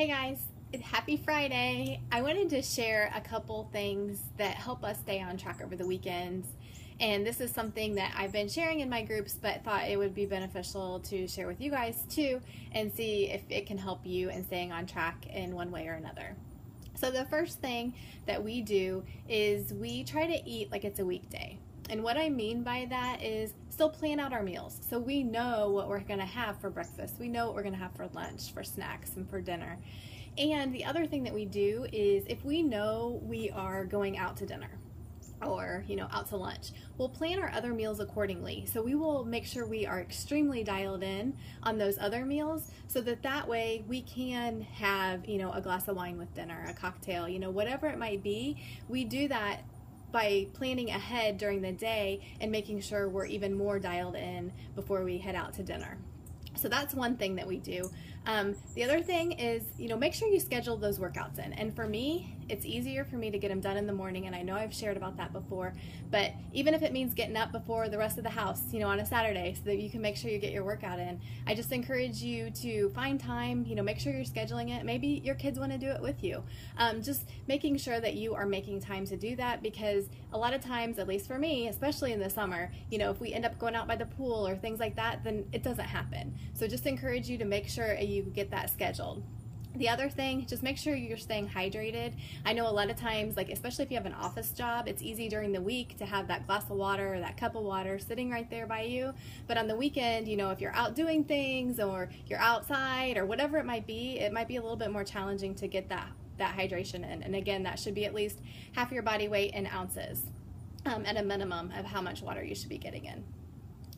Hey guys, happy Friday. I wanted to share a couple things that help us stay on track over the weekends. And this is something that I've been sharing in my groups, but thought it would be beneficial to share with you guys too and see if it can help you in staying on track in one way or another. So the first thing that we do is we try to eat like it's a weekday. And what I mean by that is still plan out our meals. So we know what we're gonna have for breakfast. We know what we're gonna have for lunch, for snacks, and for dinner. And the other thing that we do is if we know we are going out to dinner or out to lunch, we'll plan our other meals accordingly. So we will make sure we are extremely dialed in on those other meals so that way we can have a glass of wine with dinner, a cocktail, whatever it might be. We do that by planning ahead during the day and making sure we're even more dialed in before we head out to dinner. So that's one thing that we do. The other thing is, make sure you schedule those workouts in. And for me, it's easier for me to get them done in the morning. And I know I've shared about that before, but even if it means getting up before the rest of the house, on a Saturday so that you can make sure you get your workout in, I just encourage you to find time, make sure you're scheduling it. Maybe your kids want to do it with you. Just making sure that you are making time to do that, because a lot of times, at least for me, especially in the summer, if we end up going out by the pool or things like that, then it doesn't happen. So just encourage you to make sure you get that scheduled. The other thing, just make sure you're staying hydrated. I know a lot of times, especially if you have an office job, it's easy during the week to have that glass of water or that cup of water sitting right there by you. But on the weekend, if you're out doing things or you're outside or whatever it might be a little bit more challenging to get that hydration in. And again, that should be at least half your body weight in ounces at a minimum of how much water you should be getting in.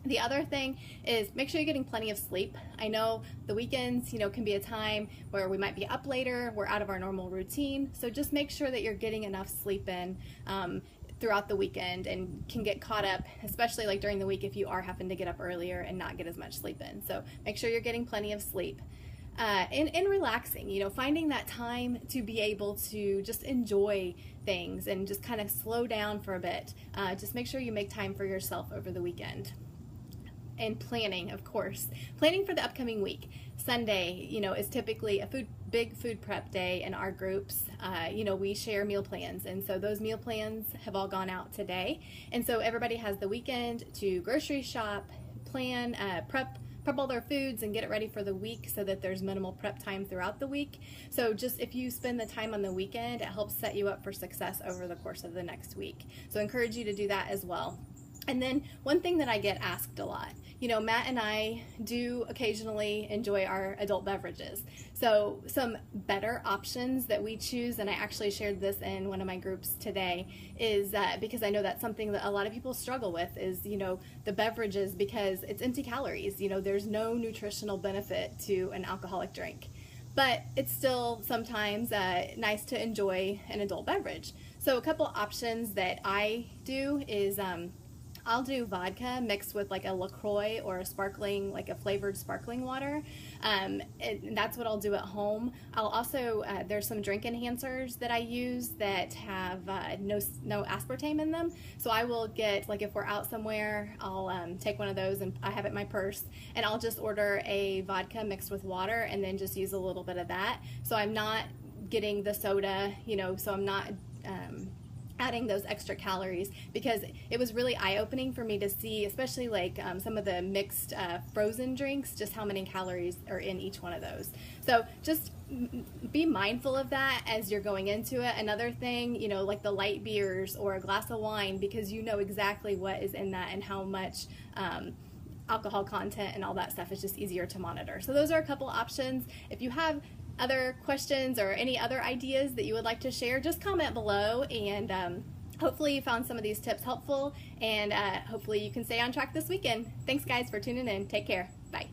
The other thing is make sure you're getting plenty of sleep. I know the weekends, can be a time where we might be up later, we're out of our normal routine. So just make sure that you're getting enough sleep in throughout the weekend and can get caught up, especially during the week if you are having to get up earlier and not get as much sleep in. So make sure you're getting plenty of sleep. And relaxing, finding that time to be able to just enjoy things and just kind of slow down for a bit. Just make sure you make time for yourself over the weekend. And planning, of course. Planning for the upcoming week. Sunday, is typically a big food prep day in our groups. We share meal plans, and so those meal plans have all gone out today. And so everybody has the weekend to grocery shop, plan, prep all their foods and get it ready for the week so that there's minimal prep time throughout the week. So just if you spend the time on the weekend, it helps set you up for success over the course of the next week. So I encourage you to do that as well. And then one thing that I get asked a lot, Matt and I do occasionally enjoy our adult beverages. So some better options that we choose, and I actually shared this in one of my groups today, is because I know that's something that a lot of people struggle with is, the beverages, because it's empty calories. There's no nutritional benefit to an alcoholic drink. But it's still sometimes nice to enjoy an adult beverage. So a couple options that I do is I'll do vodka mixed with a LaCroix or a sparkling, a flavored sparkling water. And that's what I'll do at home. I'll also, there's some drink enhancers that I use that have no aspartame in them. So I will get, if we're out somewhere, I'll take one of those and I have it in my purse. And I'll just order a vodka mixed with water and then just use a little bit of that. So I'm not getting the soda, so I'm not adding those extra calories, because it was really eye-opening for me to see, especially some of the mixed frozen drinks, just how many calories are in each one of those. So just be mindful of that as you're going into it. Another thing, like the light beers or a glass of wine, because you know exactly what is in that and how much alcohol content and all that stuff is just easier to monitor. So those are a couple options. If you have other questions or any other ideas that you would like to share, just comment below, and hopefully you found some of these tips helpful, and hopefully you can stay on track this weekend. Thanks guys for tuning in. Take care. Bye.